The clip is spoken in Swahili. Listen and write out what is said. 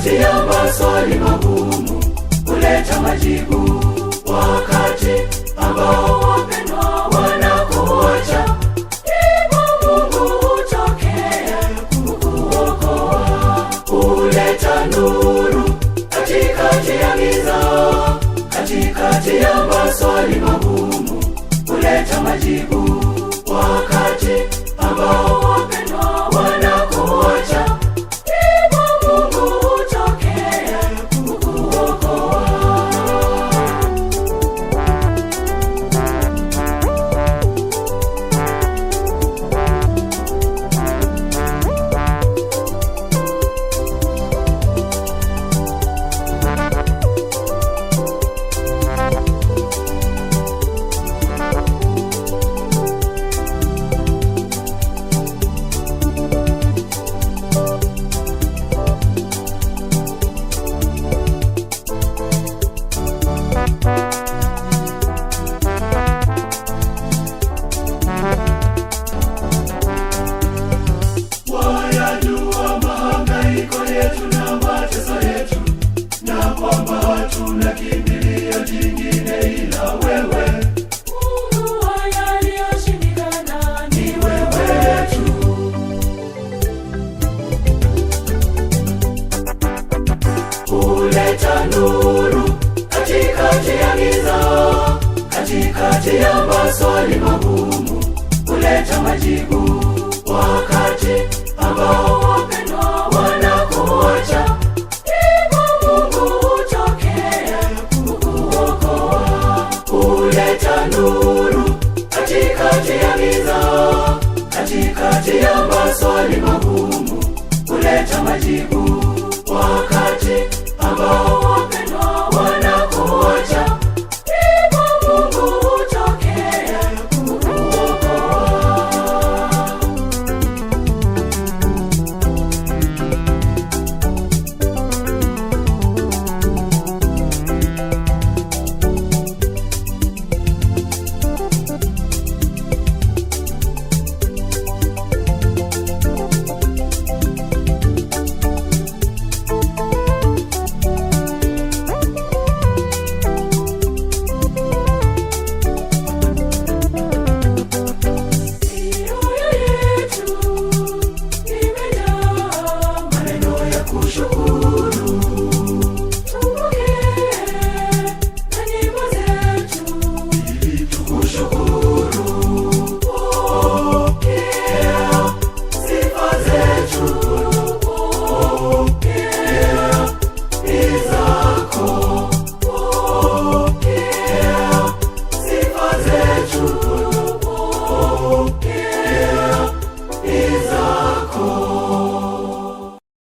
katikati ya maswali magumu huleta majibu. Wakati ambao wapendwa wanakuacha, ndipo Mungu hutokea kukuokoa. Huleta nuru katikati ya giza, katikati ya maswali magumu huleta majibu. Wakati ambao wapendwa wanakuacha, ndipo Mungu hutokea kukuokoa. Wayajua mahangaiko yetu na mateso yetu, na kwamba hatuna kimbilio jingine ila wewe. Mungu wa yaliyoshindikana ni wewe tu. Huleta nuru katikati ya giza, katikati ya maswali magumu huleta majibu. Wakati ambao wapendwa wanakuacha, ndipo Mungu hutokea kukuokoa. Huleta nuru katikati ya giza, katikati ya maswali magumu huleta majibu. Wakati ambao